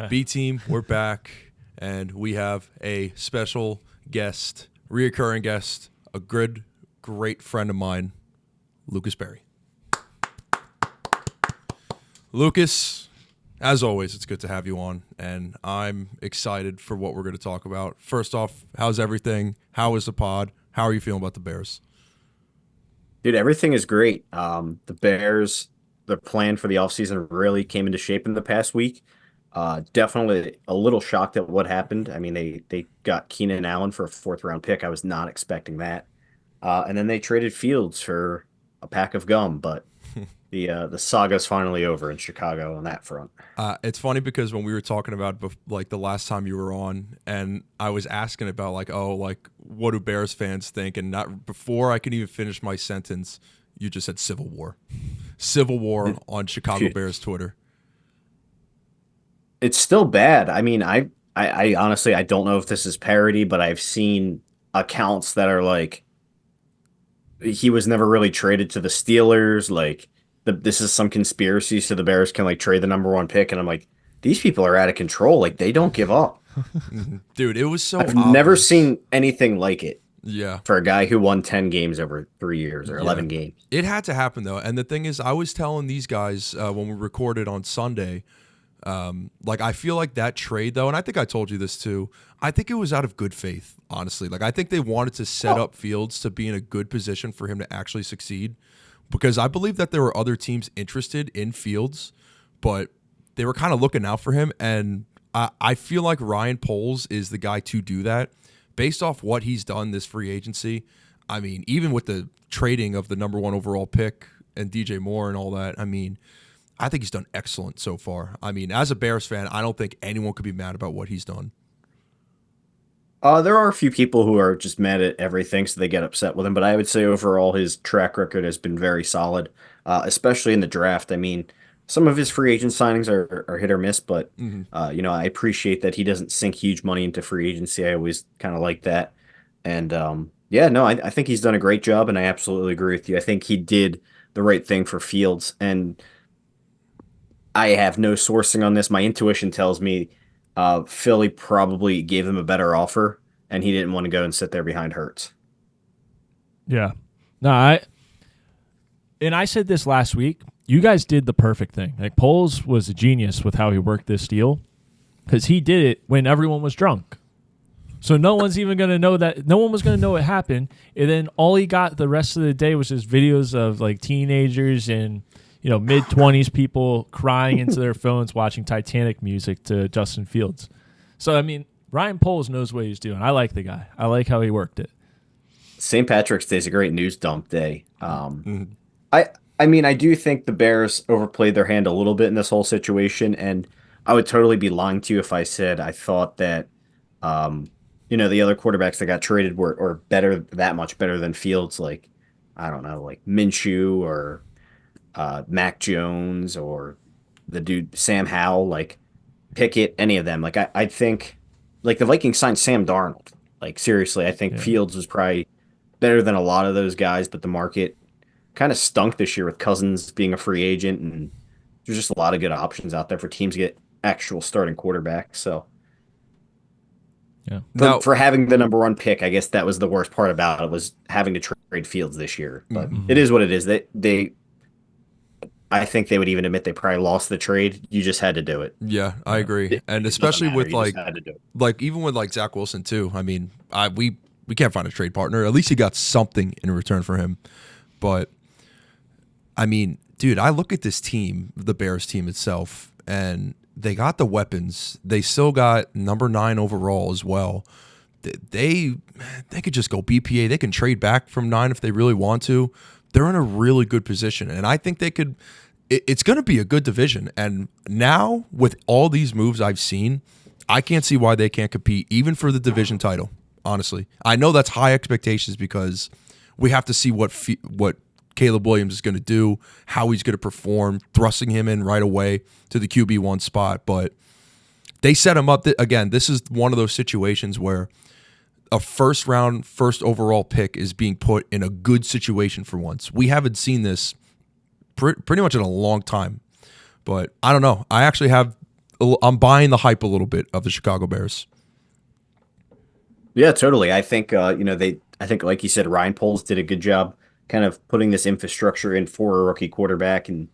B team, we're back, and we have a special guest, reoccurring guest, a good, great friend of mine, Lukas Berry. Lucas, as always, it's good to have you on, and I'm excited for what we're going to talk about. First off, how's everything? How is the pod? How are you feeling about the Bears? Dude, everything is great. The Bears, their plan for the offseason really came into shape in the past week. Definitely a little shocked at what happened. I mean, they got Keenan Allen for a fourth round pick. I was not expecting that. And then they traded Fields for a pack of gum, but the saga's finally over in Chicago on that front. It's funny because when we were talking about like the last time you were on, and I was asking about like, oh, like what do Bears fans think, and not before I could even finish my sentence, you just said Civil War, Civil War on Chicago Shoot. Bears Twitter. It's still bad. I mean, I honestly I don't know if this is parody, but I've seen accounts that are like he was never really traded to the Steelers. Like this is some conspiracy so the Bears can like trade the number one pick. And I'm like, these people are out of control. Like they don't give up. Dude, it was so I've never obvious. seen anything like it Yeah. for a guy who won 10 games over 3 years or Yeah. 11 games. It had to happen though, and the thing is, I was telling these guys when we recorded on Sunday. Like I feel like that trade though, and I think I told you this too. I think it was out of good faith, honestly. Like I think they wanted to set Oh, up Fields to be in a good position for him to actually succeed, because I believe that there were other teams interested in Fields, but they were kind of looking out for him. And I feel like Ryan Poles is the guy to do that, based off what he's done this free agency. I mean, even with the trading of the number one overall pick and DJ Moore and all that, I mean, I think he's done excellent so far. I mean, as a Bears fan, I don't think anyone could be mad about what he's done. there are a few people who are just mad at everything, so they get upset with him. But I would say overall, his track record has been very solid, especially in the draft. I mean, some of his free agent signings are hit or miss, but Hmm. I appreciate that he doesn't sink huge money into free agency. I always kind of like that. And yeah, no, I think he's done a great job, and I absolutely agree with you. I think he did the right thing for Fields, and I have no sourcing on this. My intuition tells me Philly probably gave him a better offer, and he didn't want to go and sit there behind Hurts. Yeah. No, I said this last week. You guys did the perfect thing. Like Poles was a genius with how he worked this deal because he did it when everyone was drunk. So no one's even gonna know that. No one was gonna know it happened. And then all he got the rest of the day was just videos of like teenagers and mid-20s people crying into their phones watching Titanic music to Justin Fields. So I mean, Ryan Poles knows what he's doing. I like the guy. I like how he worked it. St. Patrick's Day is a great news dump day. Hmm. I I mean, I do think the Bears overplayed their hand a little bit in this whole situation, and I would totally be lying to you if I said I thought that um, the other quarterbacks that got traded were better, that much better than Fields, like I don't know, like Minshew or Mac Jones or the dude Sam Howell, like Pickett, any of them. Like I think like the Vikings signed Sam Darnold. Like seriously, I think Yeah. Fields was probably better than a lot of those guys, but the market kind of stunk this year with Cousins being a free agent, and there's just a lot of good options out there for teams to get actual starting quarterbacks. So Yeah. Now, for having the number one pick, I guess that was the worst part about it was having to trade Fields this year. But mhm. it is what it is. They I think they would even admit they probably lost the trade. You just had to do it. Yeah, I agree, and It doesn't especially matter. with You just had to do it. like even with like Zach Wilson too. I mean, we can't find a trade partner. At least he got something in return for him. But I mean, dude, I look at this team, the Bears team itself, and they got the weapons. They still got number 9 overall as well. They they could just go BPA. They can trade back from 9 if they really want to. They're in a really good position, and I think they could. It's going to be a good division. And now with all these moves I've seen, I can't see why they can't compete even for the division title. Honestly, I know that's high expectations because we have to see what Caleb Williams is going to do, how he's going to perform, thrusting him in right away to the QB1 spot. But they set him up. Again, this is one of those situations where a first round, first overall pick is being put in a good situation for once. We haven't seen this pretty much in a long time. But I don't know. I actually have I'm buying the hype a little bit of the Chicago Bears. Yeah, totally. I think I think like you said, Ryan Poles did a good job kind of putting this infrastructure in for a rookie quarterback, and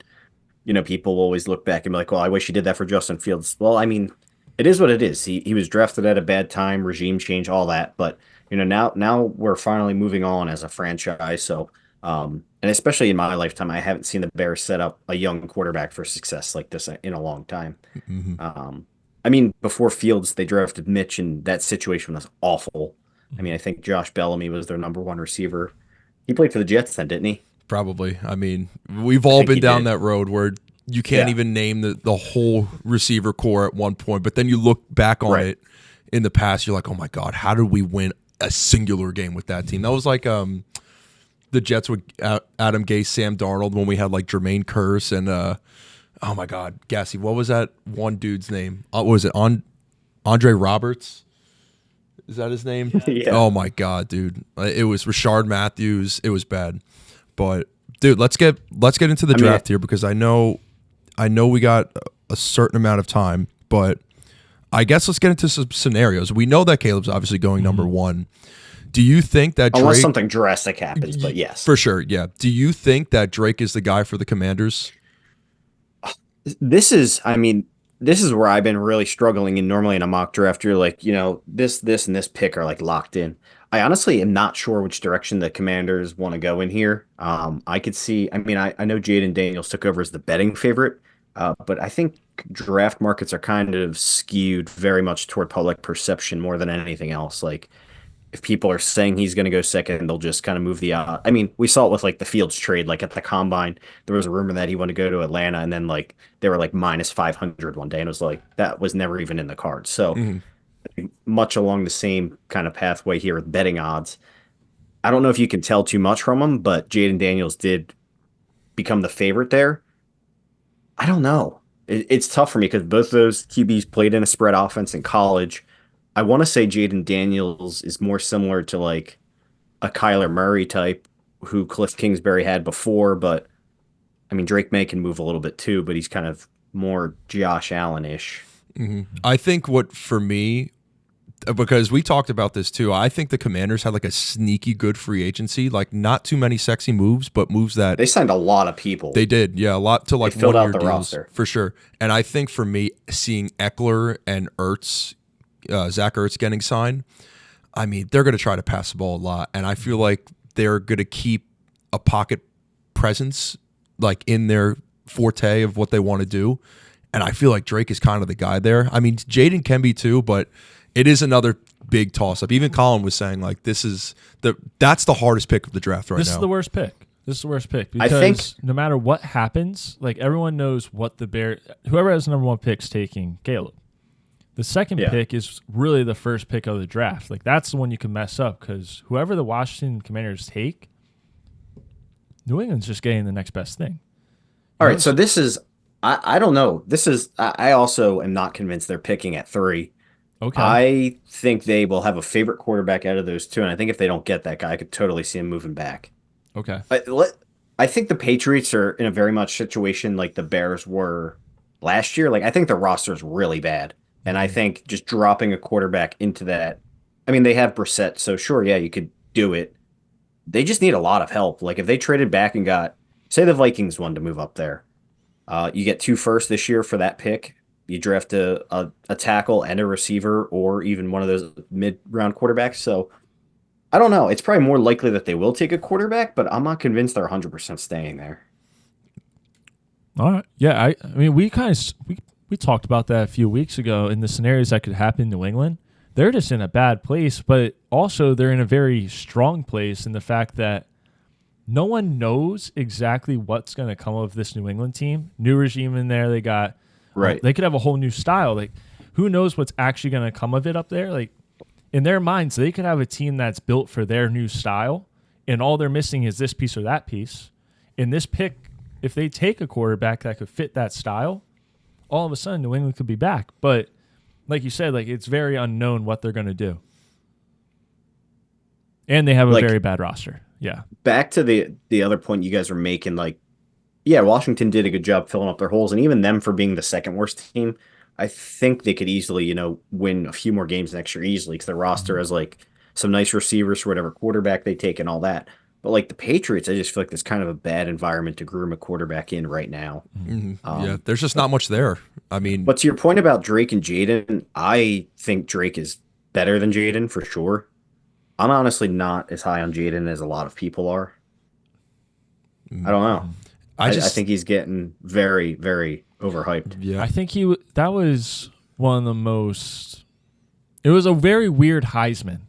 people always look back and be like, well, I wish he did that for Justin Fields. Well, I mean, it is what it is. He was drafted at a bad time, regime change, all that. But now we're finally moving on as a franchise. So and especially in my lifetime, I haven't seen the Bears set up a young quarterback for success like this in a long time. Hmm. I mean, before Fields, they drafted Mitch, and that situation was awful. I mean, I think Josh Bellamy was their number one receiver. He played for the Jets then, didn't he? Probably. I mean, we've all think been he down did. that road where you can't Yeah. even name the whole receiver core at one point, but then you look back on Right. it in the past, you're like, oh my God, how did we win a singular game with that team? That was like the Jets with Adam Gase, Sam Darnold, when we had like Jermaine Kearse and oh my God, Gassy, what was that one dude's name? What was it? Andre Roberts? Is that his name? Yeah. Oh my God, dude. It was Rashard Matthews. It was bad. But dude, let's get into the draft here, because I know we got a certain amount of time, but I guess let's get into some scenarios. We know that Caleb's obviously going number one. Do you think that Drake, Unless something drastic happens, but yes. for sure, yeah. Do you think that Drake is the guy for the Commanders? I mean, this is where I've been really struggling. And normally in a mock draft, you're like, this, and this pick are like locked in. I honestly am not sure which direction the Commanders want to go in here. I could see, I mean, I know Jaden Daniels took over as the betting favorite, but I think draft markets are kind of skewed very much toward public perception more than anything else. Like, if people are saying he's going to go second, they'll just kind of move the I mean, we saw it with like the Fields trade, like at the combine, there was a rumor that he wanted to go to Atlanta, and then like they were like minus 500 one day, and it was like that was never even in the cards. So much along the same kind of pathway here with betting odds. I don't know if you can tell too much from him, but Jaden Daniels did become the favorite there. I don't know. It's tough for me because both those QBs played in a spread offense in college. I want to say Jaden Daniels is more similar to like a Kyler Murray type who Cliff Kingsbury had before, but I mean, Drake May can move a little bit too, but he's kind of more Josh Allen-ish. I think for me, because we talked about this too, I think the Commanders had like a sneaky good free agency, like not too many sexy moves, but moves that They signed a lot of people. they did, yeah, a lot to like filled out 1 year the deals roster. for sure. And I think for me, seeing Eckler and Zach Ertz getting signed, I mean, they're going to try to pass the ball a lot, and I feel like they're going to keep a pocket presence like in their forte of what they want to do. And I feel like Drake is kind of the guy there. I mean, Jaden can be too, but it is another big toss up. Even Colin was saying like that's the hardest pick of the draft right now. This is the worst pick. This is the worst pick I because think- no matter what happens, like everyone knows what the Bear, whoever has the number one pick's taking Caleb. The second Yeah. pick is really the first pick of the draft. Like that's the one you can mess up because whoever the Washington Commanders take, New England's just getting the next best thing. All right, so this is I don't know. This is I also am not convinced they're picking at 3. Okay. I think they will have a favorite quarterback out of those two, and I think if they don't get that guy, I could totally see him moving back. Okay. I think the Patriots are in a very much situation like the Bears were last year. Like I think the roster is really bad, and I think just dropping a quarterback into that. I mean, they have Brissett, so sure, yeah, you could do it. They just need a lot of help. Like if they traded back and got, say, the Vikings wanted to move up there, you get 2 firsts this year for that pick. You draft a tackle and a receiver, or even one of those mid-round quarterbacks. So I don't know. It's probably more likely that they will take a quarterback, but I'm not convinced they're 100% staying there. All right. Yeah. I mean, we talked about that a few weeks ago in the scenarios that could happen in New England. They're just in a bad place, but also they're in a very strong place in the fact that no one knows exactly what's going to come of this New England team. New regime in there. They got Right. They could have a whole new style. Like, who knows what's actually going to come of it up there? Like, in their minds, they could have a team that's built for their new style, and all they're missing is this piece or that piece. In this pick, if they take a quarterback that could fit that style, all of a sudden New England could be back. But like you said, like it's very unknown what they're going to do. And they have a Like- very bad roster. Yeah. Back to the other point you guys are making, like, yeah, Washington did a good job filling up their holes, and even them for being the second worst team I think they could easily, win a few more games next year easily because their roster has like some nice receivers for whatever quarterback they take and all that. But like the Patriots, I just feel like there's kind of a bad environment to groom a quarterback in right now. Yeah, there's just not much there. I mean, But to your point about Drake and Jaden, I think Drake is better than Jaden for sure. I'm honestly not as high on Jaden as a lot of people are. I don't know. I I just think he's getting very, very overhyped. yeah. I think that was one of the most. It was a very weird Heisman.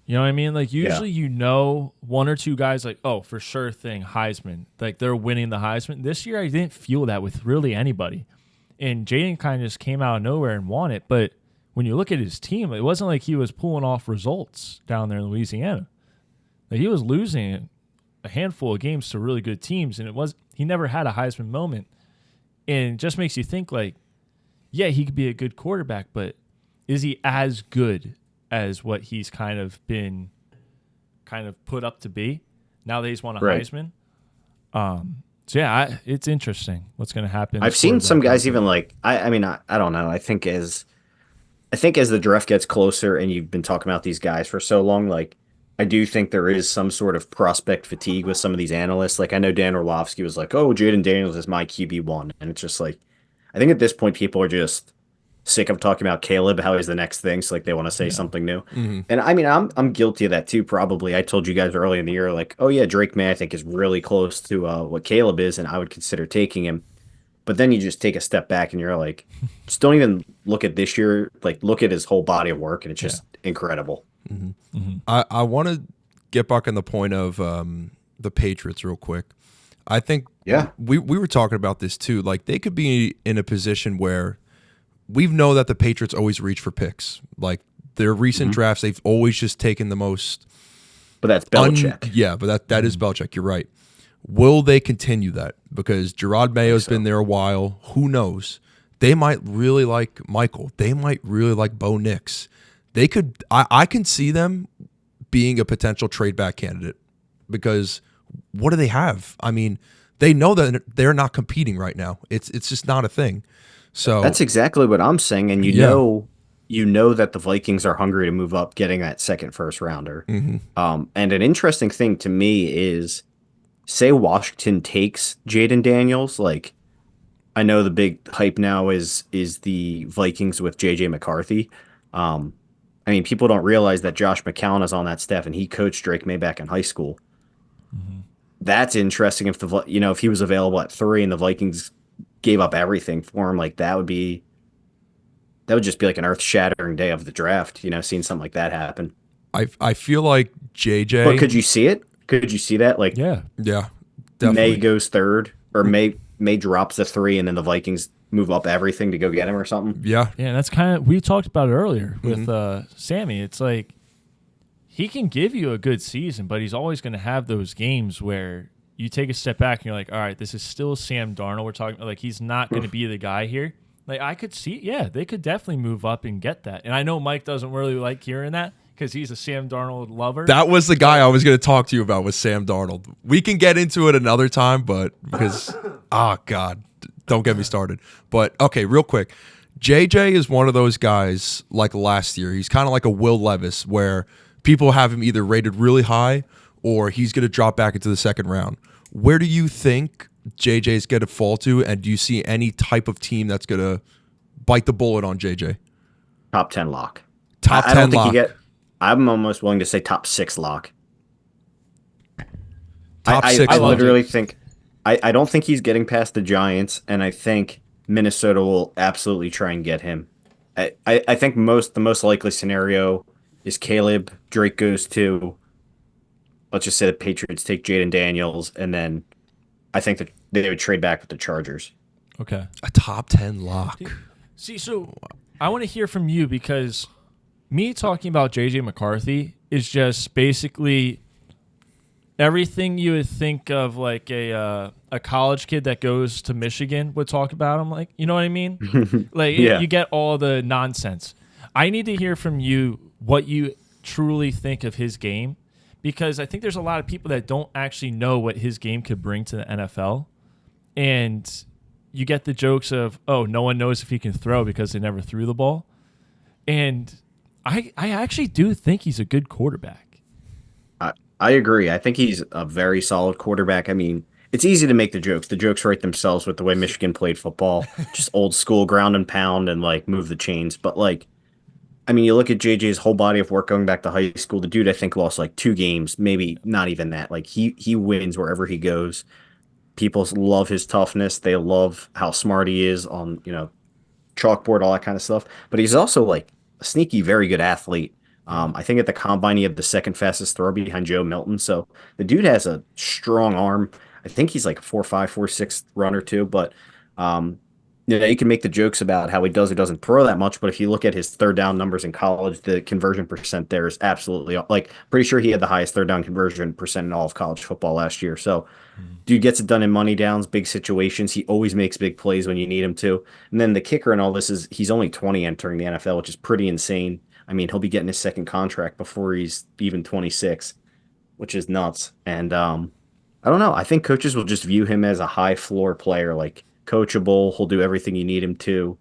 You know what I mean? Like usually, one or two guys like, oh, for sure thing, Heisman. Like they're winning the Heisman. This year, I didn't feel that with really anybody. And Jaden kind of just came out of nowhere and won it. But when you look at his team, it wasn't like he was pulling off results down there in Louisiana. Like he was losing a handful of games to really good teams, and he never had a Heisman moment. And it just makes you think like, yeah, he could be a good quarterback, but is he as good as what he's kind of been put up to be now that he's won a Right. Heisman? So yeah, it's interesting what's going to happen. I've seen some guys even like I mean I don't know. I think as the draft gets closer and you've been talking about these guys for so long, like I do think there is some sort of prospect fatigue with some of these analysts. Like I know Dan Orlovsky was like, "Oh, Jaden Daniels is my QB1," and it's just like I think at this point people are just sick of talking about Caleb, how he's the next thing, so like they want to say something new. And I mean, I'm guilty of that too. Probably, I told you guys early in the year, like, oh yeah, Drake May I think is really close to what Caleb is, and I would consider taking him. But then you just take a step back and you're like, just don't even look at this year. Like, look at his whole body of work, and it's just incredible. I want to get back on the point of the Patriots real quick. I think we were talking about this too. Like they could be in a position where we know that the Patriots always reach for picks. Like their recent drafts, they've always just taken the most. But that's Belichick. Yeah, but that is Belichick. You're right. Will they continue that? Because Gerard Mayo's been there a while. Who knows? They might really like Michael. They might really like Bo Nix. They could. I can see them being a potential trade back candidate because what do they have? I mean, they know that they're not competing right now. It's just not a thing. So That's exactly what I'm saying, and you know that the Vikings are hungry to move up, getting that second first rounder. And an interesting thing to me is, say Washington takes Jaden Daniels. Like, I know the big hype now is the Vikings with JJ McCarthy. I mean, people don't realize that Josh McCown is on that staff, and he coached Drake May back in high school. That's interesting. If he was available at 3 and the Vikings gave up everything for him, like that would just be like an earth-shattering day of the draft, seeing something like that happen. I feel like JJ. But could you see it? Could you see that? Like, Yeah. Definitely. May goes 3rd, or May drops the 3, and then the Vikings move up everything to go get him or something. Yeah. Yeah, that's kind of, we talked about it earlier with Sammy. It's like he can give you a good season, but he's always going to have those games where you take a step back and you're like, all right, this is still Sam Darnold. We're talking about, like, he's not going to be the guy here. Like, I could see, they could definitely move up and get that. And I know Mike doesn't really like hearing that because he's a Sam Darnold lover. That was the guy I was going to talk to you about, was Sam Darnold. We can get into it another time, but because, God, don't get me started. But, okay, real quick. JJ is one of those guys like last year. He's kind of like a Will Levis where people have him either rated really high or he's going to drop back into the second round. Where do you think JJ is going to fall to, and do you see any type of team that's going to bite the bullet on JJ? Top 10 lock. Top 10 lock. I'm almost willing to say top 6 lock. Top 6 I lock. literally think I don't think he's getting past the Giants, and I think Minnesota will absolutely try and get him. I think the most likely scenario is Caleb, Drake goes to, let's just say the Patriots take Jaden Daniels, and then I think that they would trade back with the Chargers. Okay. A top 10 lock. See, so I want to hear from you because me talking about JJ McCarthy is just basically everything you would think of like a college kid that goes to Michigan would talk about him. Like, you know what I mean? Like you get all the nonsense. I need to hear from you what you truly think of his game, because I think there's a lot of people that don't actually know what his game could bring to the NFL. And, you get the jokes of, oh, no one knows if he can throw because they never threw the ball. And I actually do think he's a good quarterback. I agree. I think he's a very solid quarterback. I mean, it's easy to make the jokes. The jokes write themselves with the way Michigan played football, just old school ground and pound and like move the chains. But like, I mean, you look at JJ's whole body of work going back to high school. The dude, I think, lost like 2 games, maybe not even that. Like he wins wherever he goes. People love his toughness. They love how smart he is on, chalkboard, all that kind of stuff. But he's also like a sneaky, very good athlete. I think at the combine he had the second fastest throw behind Joe Milton. So the dude has a strong arm. I think he's like a 4.5, 4.6 runner too. But you can make the jokes about how he does or doesn't throw that much. But if you look at his third down numbers in college, the conversion percent there is absolutely like pretty sure he had the highest third down conversion percent in all of college football last year. So dude gets it done in money downs, big situations. He always makes big plays when you need him to. And then the kicker in all this is he's only 20 entering the NFL, which is pretty insane. I mean, he'll be getting his second contract before he's even 26, which is nuts. And I don't know. I think coaches will just view him as a high floor player, like coachable. He'll do everything you need him to.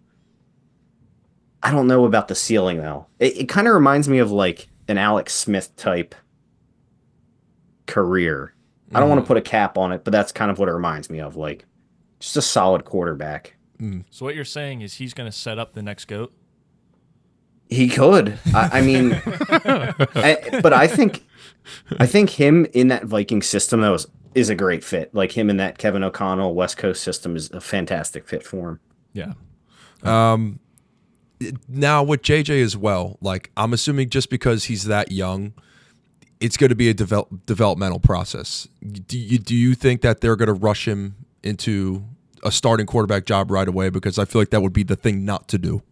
I don't know about the ceiling though. It kind of reminds me of like an Alex Smith type career. I don't want to put a cap on it, but that's kind of what it reminds me of. Like just a solid quarterback. So what you're saying is he's going to set up the next GOAT? He could. I mean, but I think him in that Viking system is a great fit. Like him in that Kevin O'Connell West Coast system is a fantastic fit for him. Yeah. Now with JJ as well, like I'm assuming just because he's that young, it's going to be a developmental process. Do you think that they're going to rush him into a starting quarterback job right away? Because I feel like that would be the thing not to do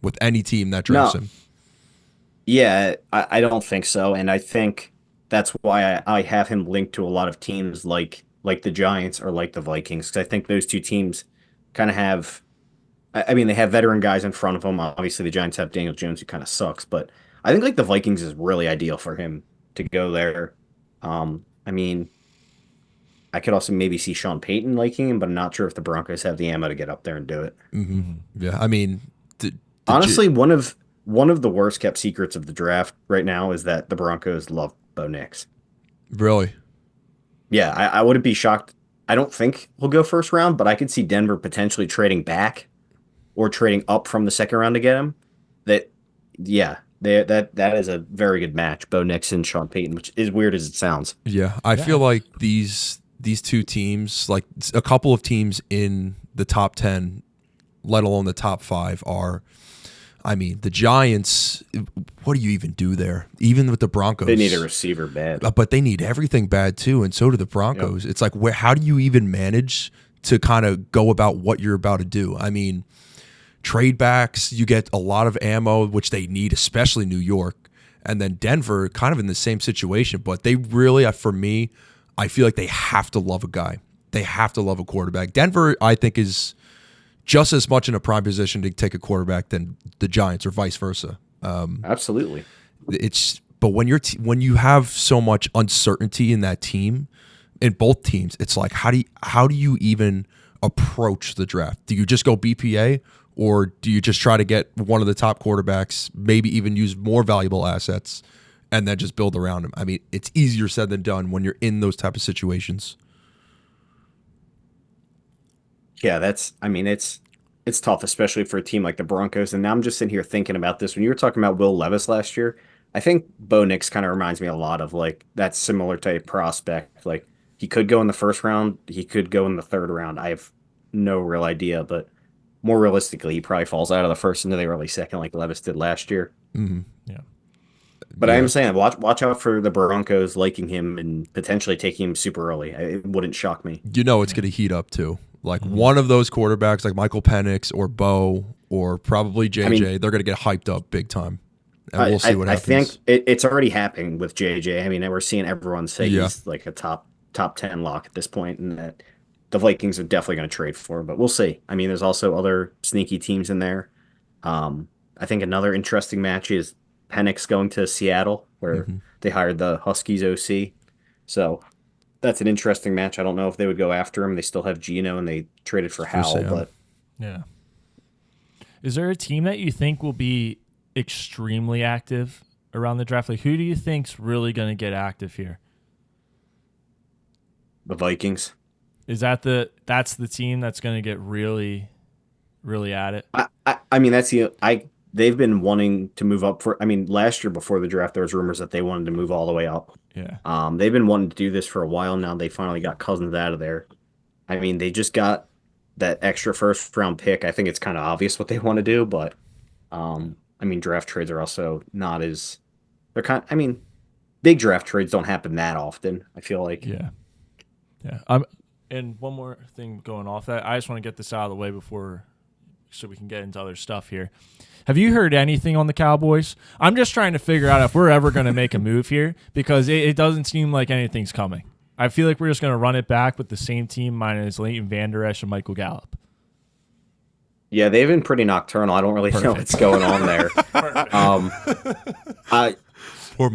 with any team that drafts him. Yeah, I don't think so. And I think that's why I have him linked to a lot of teams like the Giants or like the Vikings. Because I think those two teams kind of have, I mean, they have veteran guys in front of them. Obviously, the Giants have Daniel Jones, who kind of sucks. But I think like the Vikings is really ideal for him to go there. I mean, I could also maybe see Sean Payton liking him, but I'm not sure if the Broncos have the ammo to get up there and do it. Mm-hmm. Yeah, I mean, honestly, one of the worst kept secrets of the draft right now is that the Broncos love Bo Nix. Really? Yeah, I wouldn't be shocked. I don't think he'll go first round, but I could see Denver potentially trading back or trading up from the second round to get him. That is a very good match, Bo Nix and Sean Payton, which is weird as it sounds. Yeah, I feel like these two teams, like a couple of teams in the top 10, let alone the top 5, are, I mean, the Giants, what do you even do there? Even with the Broncos. They need a receiver bad. But they need everything bad too, and so do the Broncos. Yep. It's like, how do you even manage to kind of go about what you're about to do? I mean, trade backs, you get a lot of ammo, which they need, especially New York. And then Denver, kind of in the same situation. But they really, for me, I feel like they have to love a guy. They have to love a quarterback. Denver, I think, is just as much in a prime position to take a quarterback than the Giants, or vice versa. Absolutely. But when you have so much uncertainty in that team, in both teams, it's like how do you even approach the draft? Do you just go BPA, or do you just try to get one of the top quarterbacks, maybe even use more valuable assets, and then just build around him? I mean, it's easier said than done when you're in those type of situations. Yeah, it's tough, especially for a team like the Broncos. And now I'm just sitting here thinking about this. When you were talking about Will Levis last year, I think Bo Nix kind of reminds me a lot of like that similar type prospect. Like he could go in the first round, he could go in the third round. I have no real idea, but more realistically, he probably falls out of the first into the early second, like Levis did last year. Mm-hmm. Yeah. But I am saying, watch out for the Broncos liking him and potentially taking him super early. It wouldn't shock me. It's going to heat up too. Like one of those quarterbacks, like Michael Penix or Bo or probably JJ, they're going to get hyped up big time. And we'll see what happens. I think it's already happening with JJ. I mean, we're seeing everyone say he's like a top 10 lock at this point, and that the Vikings are definitely going to trade for him. But we'll see. I mean, there's also other sneaky teams in there. I think another interesting match is Penix going to Seattle, where they hired the Huskies OC. So that's an interesting match. I don't know if they would go after him. They still have Gino, and they traded for Howell, Sam. but Yeah. Is there a team that you think will be extremely active around the draft? Like, who do you think's really going to get active here? the Vikings. Is that's the team that's going to get really, really at it? I mean, they've been wanting to move up for. I mean, last year before the draft, there was rumors that they wanted to move all the way up. Yeah. They've been wanting to do this for a while now. They finally got Cousins out of there. I mean, they just got that extra first round pick. I think it's kind of obvious what they want to do, but I mean, draft trades are also not as they're kind. I mean, big draft trades don't happen that often. I feel like. Yeah. Yeah. And one more thing going off that, I just want to get this out of the way so we can get into other stuff here. Have you heard anything on the Cowboys? I'm just trying to figure out if we're ever going to make a move here because it doesn't seem like anything's coming. I feel like we're just going to run it back with the same team minus Leighton Vander Esch and Michael Gallup. Yeah, they've been pretty nocturnal. I don't really know what's going on there.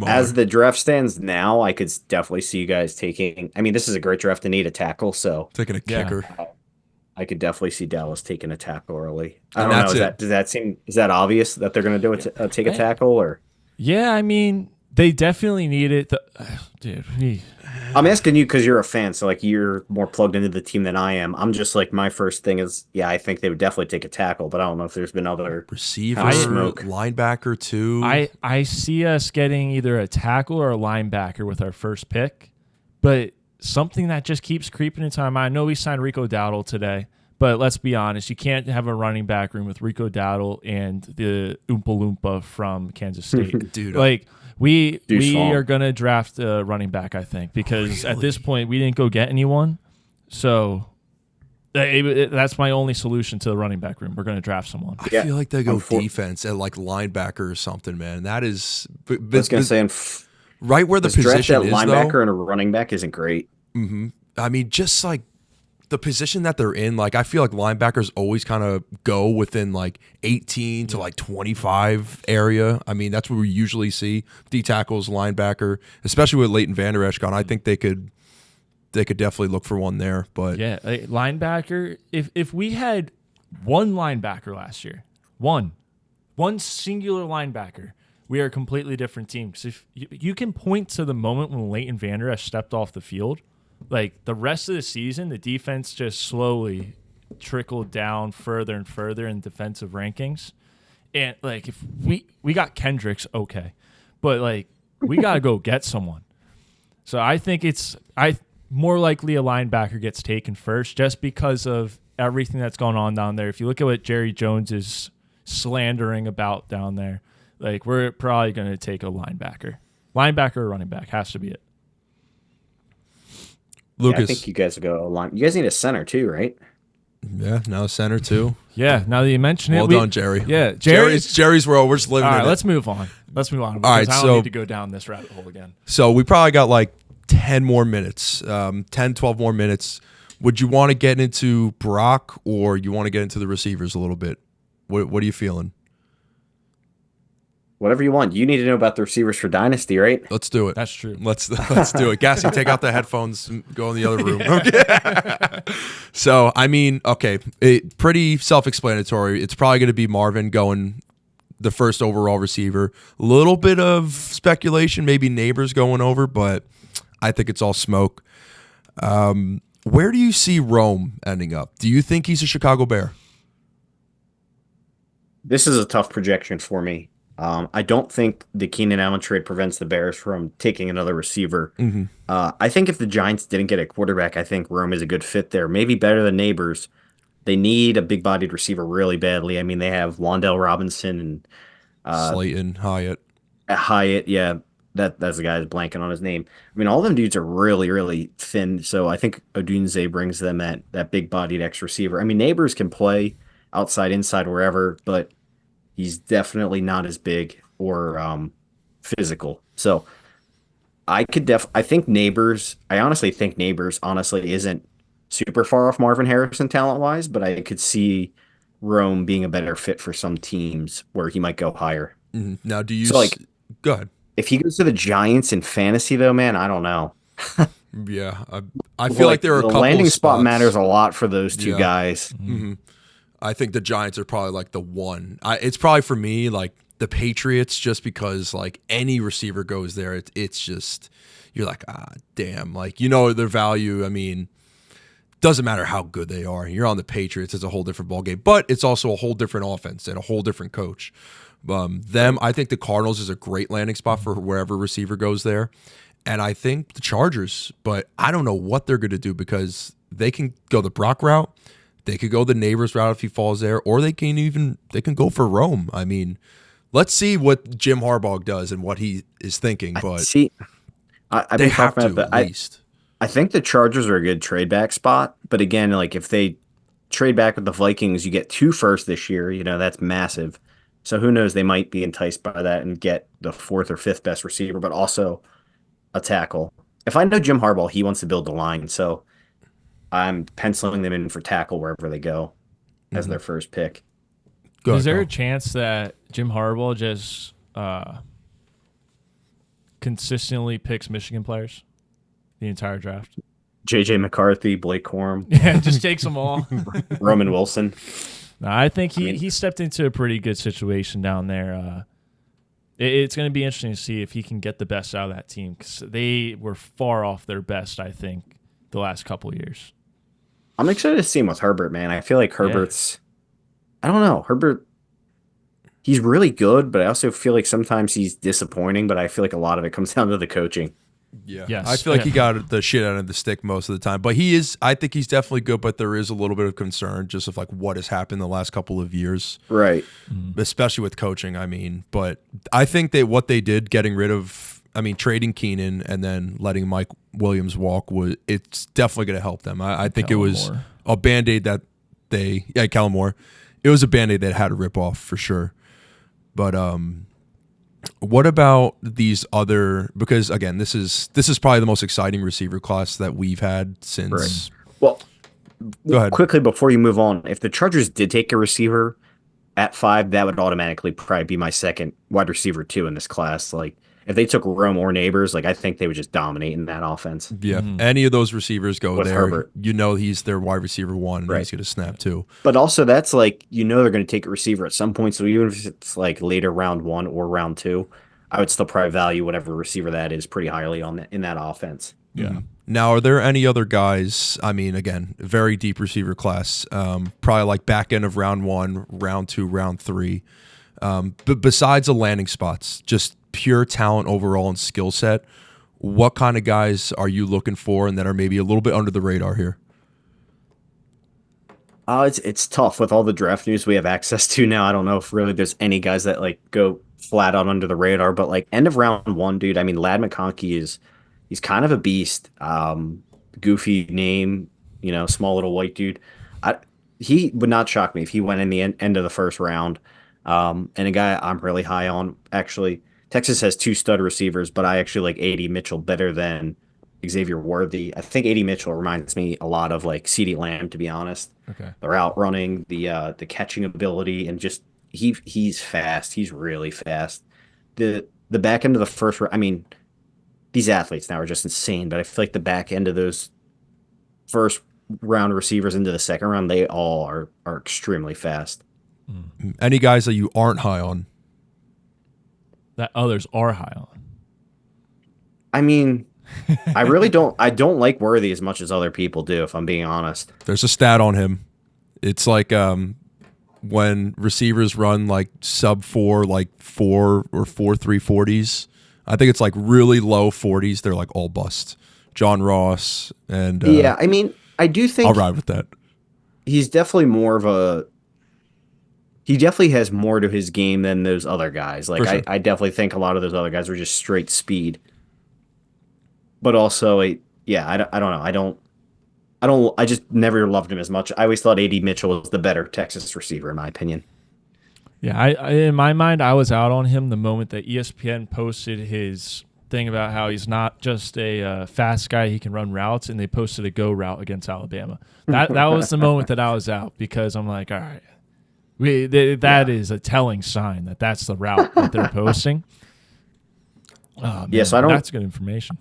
As the draft stands now, I could definitely see you guys taking. I mean, this is a great draft to need a tackle, so Taking a kicker. I could definitely see Dallas taking a tackle early. I And don't know. that's Is that obvious that they're going to do it? Take a tackle, or Yeah, I mean, they definitely need it. Dude, I'm asking you because you're a fan, so like you're more plugged into the team than I am. I'm just like my first thing is, yeah, I think they would definitely take a tackle, but I don't know if there's been other Receiver, smoke. linebacker too. I see us getting either a tackle or a linebacker with our first pick, but something that just keeps creeping into my mind. I know we signed Rico Dowdle today, but let's be honest, you can't have a running back room with Rico Dowdle and the Oompa Loompa from Kansas State. Dude, Like we Strong. are gonna draft a running back, I think, because at this point we didn't go get anyone. So that's my only solution to the running back room. We're gonna draft someone. I Yeah, feel like they go I'm for- defense at like linebacker or something, man. That is I was going to say, right where the this draft position that is, linebacker though. and a running back isn't great. I mean, just like the position that they're in, like I feel like linebackers always kind of go within like 18 to like 25 area. I mean, that's what we usually see. D tackles, linebacker, especially with Leighton Vander Esch gone. I think they could definitely look for one there. But Yeah, linebacker. If we had one linebacker last year, one singular linebacker, we are a completely different team. Because if you can point to the moment when Leighton Vander Esch stepped off the field, like the rest of the season, the defense just slowly trickled down further and further in defensive rankings. And like if we got Kendricks, okay, but like we got to go get someone. So I think more likely a linebacker gets taken first just because of everything that's going on down there. If you look at what Jerry Jones is slandering about down there, like we're probably going to take a linebacker. Linebacker or running back has to be it. Lucas, Yeah, I think you guys will go a line. You guys need a center too, right? yeah, now center too. Yeah, now that you mention it. Well done, Jerry. Yeah, Jerry's world. We're just living All in right, it. let's move on. Because right, I don't so- need to go down this rabbit hole again. So we probably got like 10 more minutes, 10, 12 more minutes. Would you want to get into Brock or you want to get into the receivers a little bit? What are you feeling? Whatever you want. You need to know about the receivers for Dynasty, right? Let's do it. That's true. Let's do it. Gassy, take out the headphones and go in the other room. Okay. So, I mean, okay, pretty self-explanatory. It's probably going to be Marvin going the first overall receiver. A little bit of speculation, maybe Neighbors going over, but I think it's all smoke. Where do you see Rome ending up? Do you think he's a Chicago Bear? This is a tough projection for me. I don't think the Keenan Allen trade prevents the Bears from taking another receiver. I think if the Giants didn't get a quarterback, I think Rome is a good fit there. Maybe better than Neighbors. They need a big-bodied receiver really badly. I mean, they have Wan'Dale Robinson and Slayton, Hyatt. Hyatt. Yeah, that's the guy who's blanking on his name. I mean, all them dudes are really, really thin. So I think Odunze brings them that big-bodied X receiver. I mean, Neighbors can play outside, inside, wherever, but he's definitely not as big or physical. So I think Neighbors. I honestly think Neighbors isn't super far off Marvin Harrison talent-wise, but I could see Rome being a better fit for some teams where he might go higher. Now, do you So, like, go ahead? If he goes to the Giants in fantasy, though, man, I don't know. Yeah, I feel like there are a the couple landing of spot spots. matters a lot for those two Yeah. guys. I think the Giants are probably like the one. It's probably for me like the Patriots, just because like any receiver goes there, it's just you're like, damn, like their value. I mean, doesn't matter how good they are. You're on the Patriots, it's a whole different ballgame, but it's also a whole different offense and a whole different coach. I think the Cardinals is a great landing spot for wherever receiver goes there, and I think the Chargers, but I don't know what they're going to do because they can go the Brock route. They could go the Neighbors route if he falls there, or they can go for Rome. I mean, let's see what Jim Harbaugh does and what he is thinking. But I've they been have talking to about at that. least. I think the Chargers are a good trade back spot, but again, like if they trade back with the Vikings, you get 2 firsts this year. That's massive. So who knows? They might be enticed by that and get the 4th or 5th best receiver, but also a tackle. If I know Jim Harbaugh, he wants to build the line, so I'm penciling them in for tackle wherever they go as their first pick. Is there a chance that Jim Harbaugh just consistently picks Michigan players the entire draft? J.J. McCarthy, Blake Corum, Yeah, just takes them all. Roman Wilson. No, I think he stepped into a pretty good situation down there. It's going to be interesting to see if he can get the best out of that team, because they were far off their best, I think, the last couple of years. I'm excited to see him with Herbert, man. I feel like Herbert's I don't know. Herbert, he's really good, but I also feel like sometimes he's disappointing, but I feel like a lot of it comes down to the coaching. Yeah. Yes. I feel like he got the shit out of the stick most of the time. But I think he's definitely good, but there is a little bit of concern just of like what has happened the last couple of years. Right. Especially with coaching, I mean. But I think what they did, trading Keenan and then letting Mike Williams walk, it's definitely going to help them. I think it was a Band-Aid that Kellen Moore. It was a Band-Aid that had to rip off for sure. But what about these other? Because again, this is probably the most exciting receiver class that we've had since. Right. Well, go ahead quickly before you move on. If the Chargers did take a receiver at 5, that would automatically probably be my second wide receiver 2 in this class. Like if they took Rome or Neighbors, like I think they would just dominate in that offense. Yeah, any of those receivers go with there. Herbert. He's their wide receiver 1, and he's going to snap 2. But also, that's like they're going to take a receiver at some point. So even if it's like later round 1 or round 2, I would still probably value whatever receiver that is pretty highly in that offense. Yeah. Now, are there any other guys? I mean, again, very deep receiver class. Probably like back end of round 1, round 2, round 3. But besides the landing spots, just pure talent overall and skill set, what kind of guys are you looking for and that are maybe a little bit under the radar here? It's tough with all the draft news we have access to now. I don't know if really there's any guys that like go flat out under the radar, but like end of round 1, dude. I mean, Ladd McConkey he's kind of a beast. Goofy name, small little white dude. He would not shock me if he went in the end of the first round. And a guy I'm really high on, actually. Texas has 2 stud receivers, but I actually like A.D. Mitchell better than Xavier Worthy. I think A.D. Mitchell reminds me a lot of like CeeDee Lamb, to be honest. Okay. The route running, the catching ability, and just he's fast. He's really fast. The back end of the first round, I mean, these athletes now are just insane, but I feel like the back end of those first round receivers into the second round, they all are extremely fast. Any guys that you aren't high on? That others are high on. I mean, I really don't like Worthy as much as other people do, if I'm being honest. There's a stat on him. It's like when receivers run like sub 4, like 4 or 4.3 40s. I think it's like really low 40s. They're like all bust. John Ross and yeah, I mean, I do think I'll ride with that. He's definitely more of a. He definitely has more to his game than those other guys. Like sure. I definitely think a lot of those other guys were just straight speed. But also, I don't know. I just never loved him as much. I always thought A.D. Mitchell was the better Texas receiver, in my opinion. Yeah, I in my mind, I was out on him the moment that ESPN posted his thing about how he's not just a fast guy, he can run routes, and they posted a go route against Alabama. That was the moment that I was out, because I'm like, all right, that is a telling sign that that's the route that they're posting. Oh, man, Yeah, so I don't. That's good information.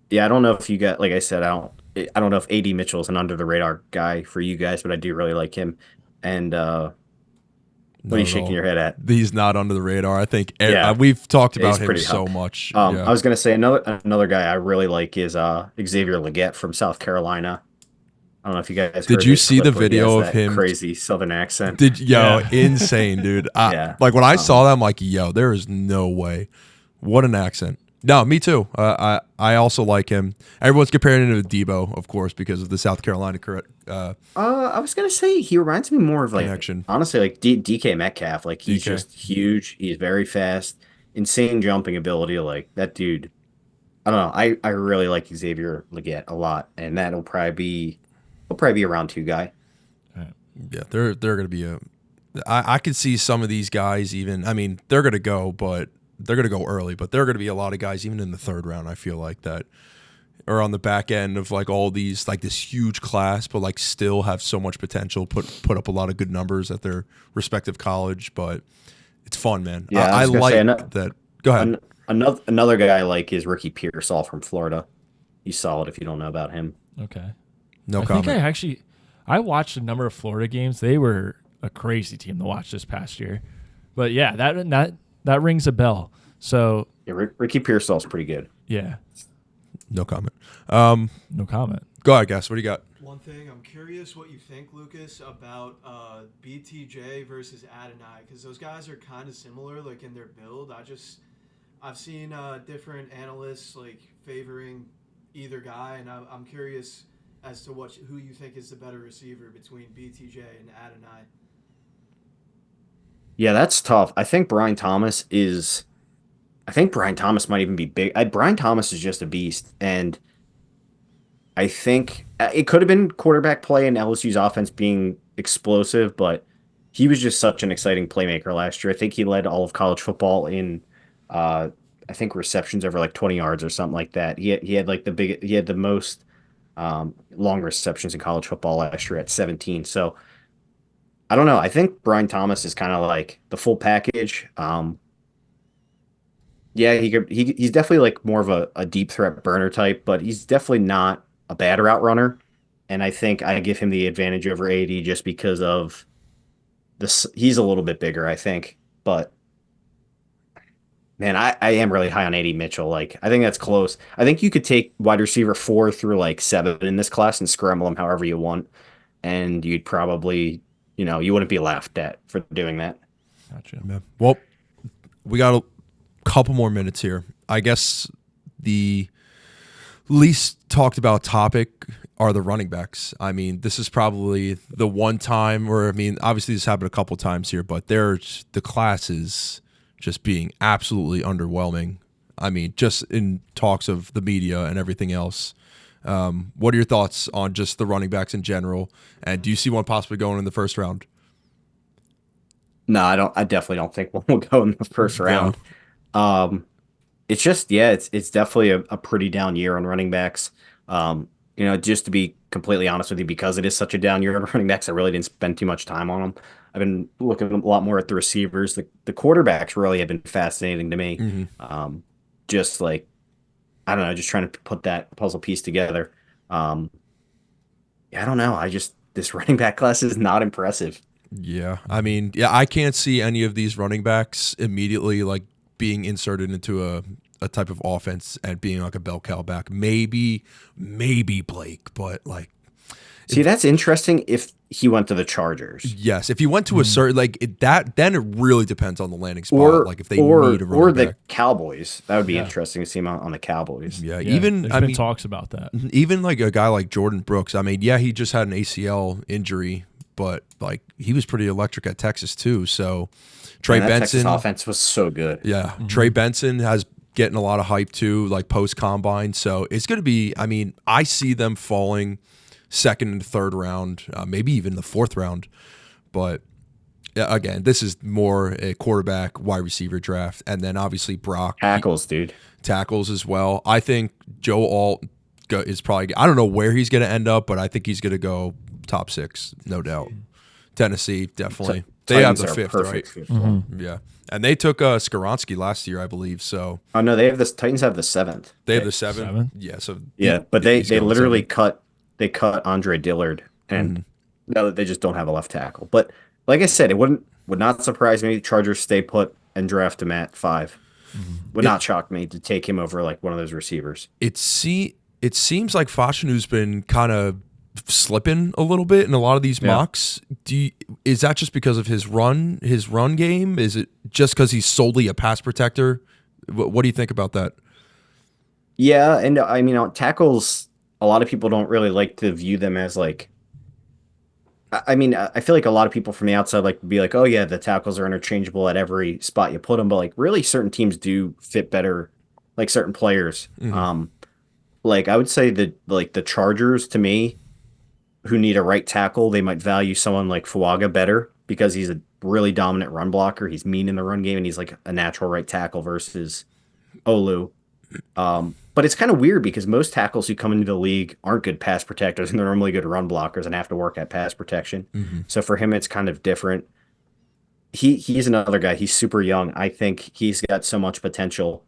Yeah, I don't know if you got, like I said, I don't know if AD Mitchell is an under the radar guy for you guys, but I do really like him. And what are you Not at shaking all. your head at? He's not under the radar. I think Yeah, we've talked he's about him pretty high. so much. I Yeah. was gonna say another guy I really like is Xavier Leggett from South Carolina. I don't know if you guys Did heard you his see the clip where he has video of that him? crazy Southern accent. Yo, Yeah. insane, dude. Yeah. Like when I Um, saw that, I'm like, yo, there is no way. What an accent. No, me too. I also like him. Everyone's comparing him to Debo, of course, because of the South Carolina I was gonna say he reminds me more of like connection. honestly like DK Metcalf. Like he's DK. just huge. He's very fast, insane jumping ability. Like that dude. I don't know. I really like Xavier Leggett a lot, and he'll probably be a round two guy. Yeah, they're gonna be a. I could see some of these guys even. I mean, they're gonna go, but they're gonna go early. But there are gonna be a lot of guys even in the third round. I feel like that are on the back end of like all these like this huge class, but like still have so much potential. Put up a lot of good numbers at their respective college. But it's fun, man. Yeah, I I was gonna like say that. Go ahead. another guy I like is Ricky Pearsall from Florida. He's solid if you don't know about him. Okay. No I comment. think I watched a number of Florida games. They were a crazy team to watch this past year. But yeah, that rings a bell. So Yeah, Ricky Pearsall's pretty good. yeah, No comment. no comment. Go ahead, guys. What do you got? One thing, I'm curious what you think, Lucas, about BTJ versus Adonai, because those guys are kind of similar, like in their build. I've seen different analysts like favoring either guy, and I'm curious as to who you think is the better receiver between BTJ and Adonai. Yeah, that's tough. I think Brian Thomas might even be big. Brian Thomas is just a beast, and I think it could have been quarterback play and LSU's offense being explosive, but he was just such an exciting playmaker last year. I think he led all of college football in, uh, I think receptions over like 20 yards or something like that. He had like he had the most long receptions in college football last year at 17. So I don't know. I think Brian Thomas is kind of like the full package. Yeah, he's definitely like more of a deep threat burner type, but he's definitely not a bad route runner. And I think I give him the advantage over AD just because of this. He's a little bit bigger, I think. But man, I am really high on AD Mitchell. Like I think that's close. I think you could take wide receiver 4 through like 7 in this class and scramble them however you want, and you'd probably, you wouldn't be laughed at for doing that. Gotcha. Yeah. Well, we got a couple more minutes here. I guess the least talked about topic are the running backs. I mean, this is probably the one time where, I mean, obviously this happened a couple times here, but the class is just being absolutely underwhelming. I mean, just in talks of the media and everything else. What are your thoughts on just the running backs in general? And do you see one possibly going in the first round? No, I don't. I definitely don't think one will go in the first round. It's just, yeah, it's definitely a pretty down year on running backs. Just to be completely honest with you, because it is such a down year on running backs, I really didn't spend too much time on them. I've been looking a lot more at the receivers. The quarterbacks really have been fascinating to me. Just like, I don't know, just trying to put that puzzle piece together. Yeah, I don't know. This running back class is not impressive. Yeah. I mean, yeah, I can't see any of these running backs immediately like being inserted into a type of offense and being like a bell cow back. Maybe Blake, but like, See, that's interesting if he went to the Chargers. yes, if you went to a certain then it really depends on the landing spot. Or like if they need a running the back. Cowboys. That would be Yeah. interesting to see him on the Cowboys. Yeah, Yeah, even there's I been mean, talks about that. even like a guy like Jordan Brooks. I mean, yeah, he just had an ACL injury, but like he was pretty electric at Texas too. So Trey Man, that Texas Benson, offense was so good. yeah, Trey Benson has getting a lot of hype too, like post combine. So it's going to be. I mean, I see them falling second and third round, maybe even the fourth round. But yeah, again, this is more a quarterback, wide receiver draft, and then obviously Brock Tackles, dude. tackles as well. I think Joe Alt is probably. I don't know where he's going to end up, but I think he's going to go top 6, no doubt. Tennessee, definitely. They have Titans the are fifth, perfect right? fifth one. Yeah. And they took Skaronski last year, I believe. So Oh no, they have this. Titans have the seventh. they have the seven. Seven? Yeah. So Yeah, but he's they going literally seven. cut Andre Dillard, and now that they just don't have a left tackle. But like I said, would not surprise me. Chargers stay put and draft him at 5. Would not shock me to take him over like one of those receivers. It seems like Fashanu's been kind of slipping a little bit in a lot of these mocks. Is that just because of his run game? Is it just because he's solely a pass protector? What do you think about that? Yeah, and I mean tackles. A lot of people don't really like to view them as like. I mean, I feel like a lot of people from the outside like to be like, oh yeah, the tackles are interchangeable at every spot you put them, but like really certain teams do fit better, like certain players. Like I would say that like the Chargers to me, who need a right tackle, they might value someone like Fuaga better because he's a really dominant run blocker. He's mean in the run game and he's like a natural right tackle versus Olu. But it's kind of weird because most tackles who come into the league aren't good pass protectors and they're normally good run blockers and have to work at pass protection. So for him, it's kind of different. He's another guy. He's super young. I think he's got so much potential.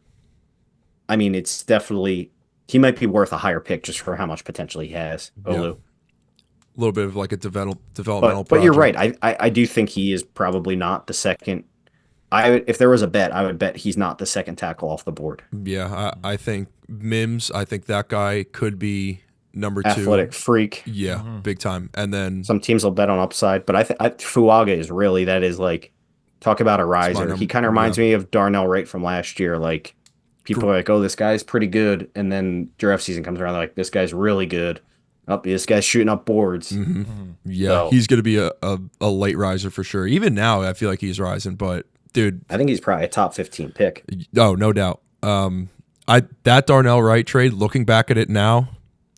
I mean, it's definitely he might be worth a higher pick just for how much potential he has. Olu. A little bit of like a developmental. But you're right. I do think he is probably not the second. If there was a bet, I would bet he's not the second tackle off the board. Yeah, I think Mims. I think that guy could be number 2. Athletic freak. Yeah, big time. And then Some teams will bet on upside, but I Fuaga is really that is like talk about a riser. He kind of reminds me of Darnell Wright from last year. Like people are like, oh, this guy's pretty good, and then draft season comes around, they're like this guy's really good. Oh, this guy's shooting up boards. yeah, So- he's going to be a late riser for sure. Even now, I feel like he's rising. But dude, I think he's probably a top 15 pick. oh, no doubt. That Darnell Wright trade. Looking back at it now,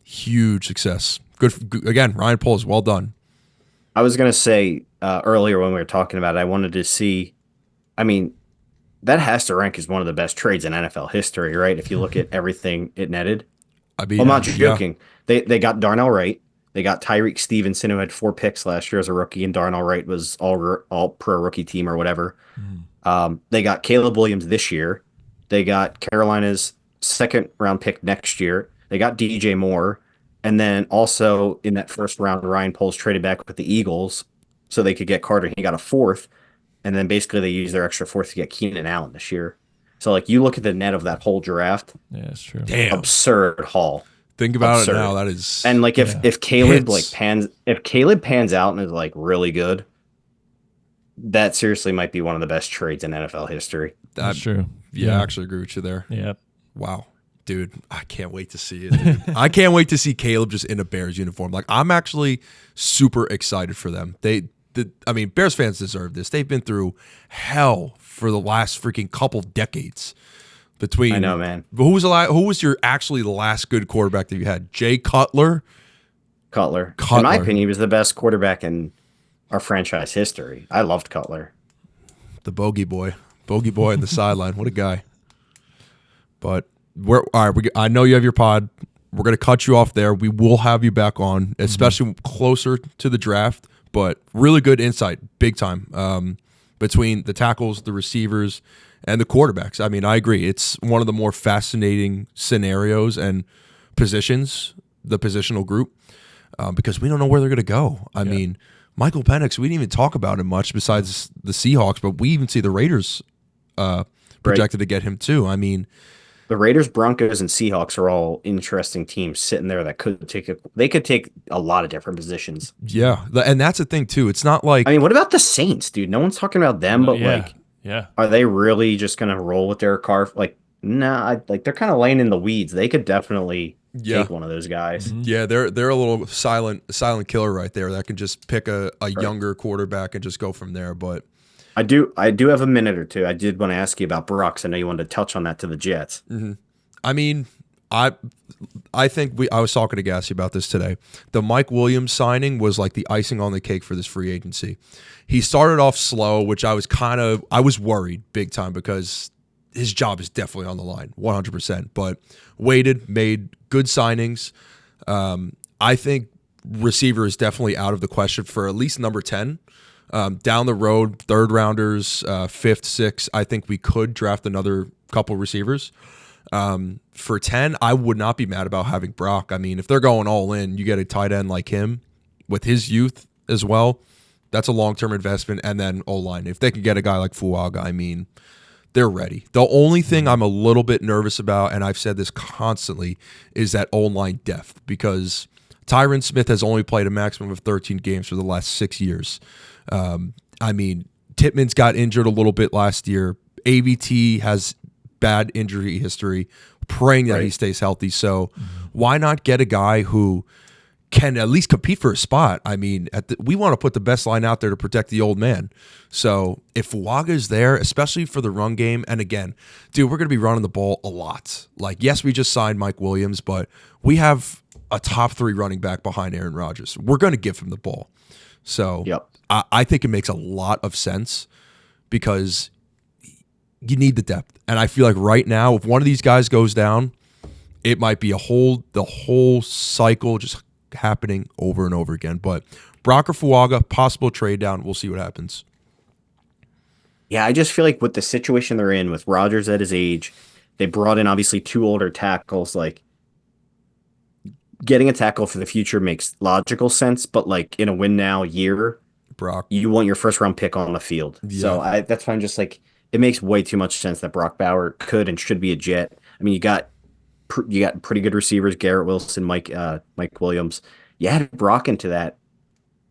huge success. Good again, Ryan Poles. Well done. I was gonna say earlier when we were talking about it, I wanted to see. I mean, that has to rank as one of the best trades in NFL history, right? If you look at everything it netted. I mean, Well, I'm not yeah. joking. They got Darnell Wright. They got Tyreek Stevenson, who had 4 picks last year as a rookie, and Darnell Wright was all pro rookie team or whatever. They got Caleb Williams this year. They got Carolina's 2nd round pick next year. They got DJ Moore. And then also in that first round, Ryan Poles traded back with the Eagles so they could get Carter. He got a 4th. And then basically they used their extra 4th to get Keenan Allen this year. So like you look at the net of that whole draft, Yeah, that's true. Damn. absurd haul. Think about absurd. it now. That is And like if Caleb Hits. if Caleb pans out and is like really good, that seriously might be one of the best trades in NFL history. That's true. Yeah, I actually agree with you there. Yeah. Wow. Dude, I can't wait to see it. Dude. I can't wait to see Caleb just in a Bears uniform. Like, I'm actually super excited for them. I mean, Bears fans deserve this. They've been through hell for the last freaking couple decades. Between I know, man. Who was the last good quarterback that you had? Jay Cutler. Cutler. In Cutler. my opinion, he was the best quarterback in our franchise history. I loved Cutler. The bogey boy on the sideline. What a guy. But we're all right. I know you have your pod. We're gonna cut you off there. We will have you back on, especially closer to the draft. But really good insight, big time, between the tackles, the receivers, and the quarterbacks. I mean, I agree. It's one of the more fascinating scenarios and positions, the positional group, because we don't know where they're gonna go. I mean, Michael Penix, we didn't even talk about him much besides the Seahawks, but we even see the Raiders projected to get him too. I mean, The Raiders, Broncos, and Seahawks are all interesting teams sitting there that could take a lot of different positions. yeah, and that's the thing too. It's not like I mean, what about the Saints, dude? No one's talking about them, but like, yeah. are they really just gonna roll with their car? Like, nah, like they're kind of laying in the weeds. They could definitely take one of those guys. yeah, they're a little silent killer right there that can just pick a younger quarterback and just go from there. But I do have a minute or two. I did want to ask you about Brooks. I know you wanted to touch on that to the Jets. I mean, I think I was talking to Gassy about this today. The Mike Williams signing was like the icing on the cake for this free agency. He started off slow, which I was worried big time because his job is definitely on the line, 100%. But waited, made good signings. I think receiver is definitely out of the question for at least number 10. Down the road, third rounders, fifth, sixth, I think we could draft another couple receivers. For 10, I would not be mad about having Brock. I mean, if they're going all in, you get a tight end like him with his youth as well. That's a long-term investment. And then O-line. If they could get a guy like Fuaga, I mean, they're ready. The only thing I'm a little bit nervous about, and I've said this constantly, is that O-line depth, because Tyron Smith has only played a maximum of 13 games for the last 6 years. I mean, Tippmann's got injured a little bit last year. AVT has bad injury history, praying that he stays healthy. So why not get a guy who can at least compete for a spot? I mean, we want to put the best line out there to protect the old man. So if Fuaga is there, especially for the run game, and again, dude, we're going to be running the ball a lot. Like, yes, we just signed Mike Williams, but we have a top 3 running back behind Aaron Rodgers. We're going to give him the ball. So I think it makes a lot of sense because you need the depth. And I feel like right now, if one of these guys goes down, it might be the whole cycle just happening over and over again. But Brock or Fuaga, possible trade down. We'll see what happens. Yeah, I just feel like with the situation they're in, with Rodgers at his age, they brought in obviously 2 older tackles. Like, getting a tackle for the future makes logical sense, but like in a win now year, Brock, you want your first round pick on the field. Yeah. So that's why I'm just like, it makes way too much sense that Brock Bauer could and should be a Jet. I mean, you got pretty good receivers, Garrett Wilson, Mike Williams. You add Brock into that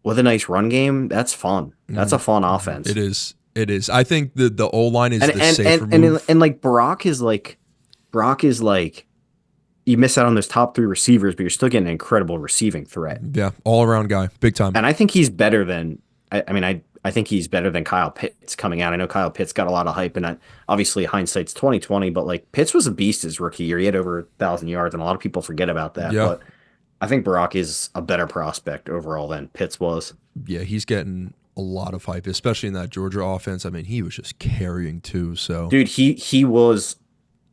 with a nice run game. That's fun. That's a fun offense. It is. It is. I think the O-line is the safer move. And like Brock is like, you miss out on those top 3 receivers, but you're still getting an incredible receiving threat. Yeah, all around guy, big time. And I think he's better than. I think he's better than Kyle Pitts coming out. I know Kyle Pitts got a lot of hype, and obviously hindsight's 2020. But like Pitts was a beast his rookie year. He had over 1,000 yards, and a lot of people forget about that. Yeah. But I think Brock is a better prospect overall than Pitts was. Yeah, he's getting a lot of hype, especially in that Georgia offense. I mean, he was just carrying too. So, dude, he was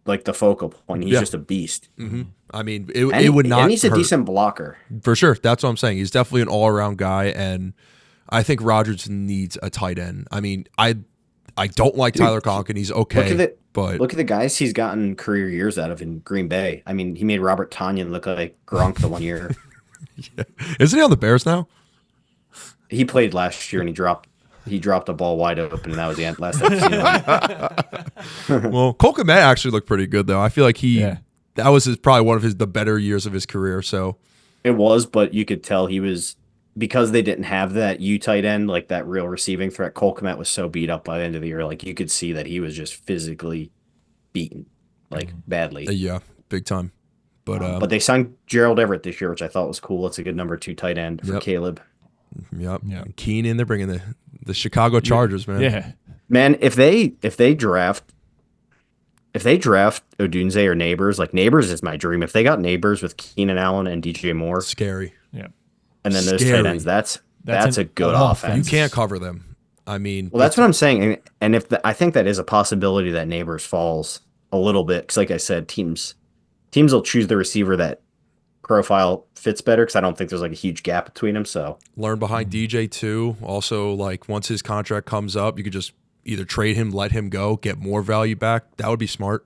like the focal point. He's just a beast. Mm-hmm. I mean, it would not. And he's hurt. a decent blocker For sure. That's what I'm saying. He's definitely an all-around guy, and I think Rodgers needs a tight end. I mean, I don't like Tyler Conklin. He's okay, but look at the guys he's gotten career years out of in Green Bay. I mean, he made Robert Tonyan look like Gronk the one year. Yeah. Isn't he on the Bears now? He played last year and he dropped a ball wide open, and that was the end. Last time I've seen him. Well, Cole Kmet actually looked pretty good though. I feel like that was probably one of the better years of his career. So it was, but you could tell he was, because they didn't have that U tight end, like that real receiving threat. Cole Kmet was so beat up by the end of the year, like you could see that he was just physically beaten, like badly. Yeah, big time. But they signed Gerald Everett this year, which I thought was cool. It's a good number 2 tight end for Caleb. Yep. Keenan, they're bringing the Chicago Chargers, man. Yeah. Man, if they draft Odunze or Neighbors, like Neighbors is my dream. If they got Neighbors with Keenan Allen and DJ Moore, Scary. Yeah. And then those tight ends, that's a good offense. You can't cover them. I mean, well, that's what I'm saying. And I think that is a possibility that Neighbors falls a little bit, because like I said, teams will choose the receiver that profile fits better, because I don't think there's like a huge gap between them. So learn behind DJ too. Also, like once his contract comes up, you could just either trade him, let him go, get more value back. That would be smart.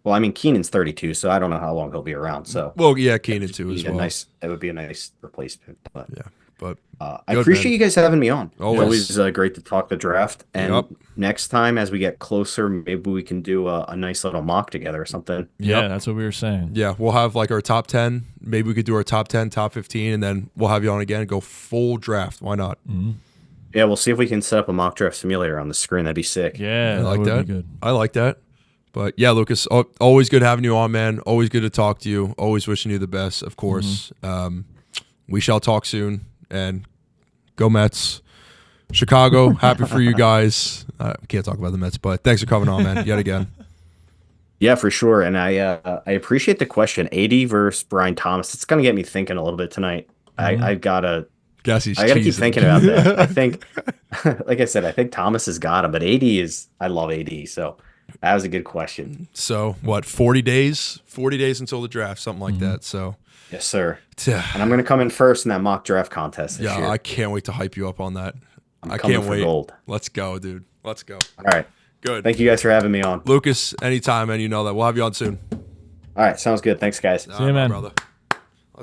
Well, I mean, Keenan's 32, so I don't know how long he'll be around. So, well, yeah, Keenan too as well. It would be a nice replacement. But yeah, but I appreciate you guys having me on. Always, it's always great to talk the draft. And next time, as we get closer, maybe we can do a nice little mock together or something. Yeah, that's what we were saying. Yeah, we'll have like our top 10. Maybe we could do our top 10, top 15, and then we'll have you on again and go full draft. Why not? Mm-hmm. Yeah, we'll see if we can set up a mock draft simulator on the screen. That'd be sick. Yeah, I like would that. Be good. I like that. But yeah, Lucas, always good having you on, man. Always good to talk to you. Always wishing you the best, of course. Mm-hmm. We shall talk soon. And go Mets. Chicago, happy for you guys. We can't talk about the Mets, but thanks for coming on, man, yet again. Yeah, for sure. And I appreciate the question. AD versus Brian Thomas. It's going to get me thinking a little bit tonight. Mm-hmm. I got to keep thinking about that. I think, like I said, I think Thomas has got him, but I love AD. So that was a good question. So what, 40 days? 40 days until the draft, something like that. So Yes, sir. Yeah, And I'm going to come in first in that mock draft contest this year. I can't wait to hype you up on that. I coming can't for wait. gold. Let's go, dude. Let's go. All right. Good. Thank you guys for having me on. Lucas, anytime, and you know that. We'll have you on soon. All right. Sounds good. Thanks, guys. All See you, right, my man. brother.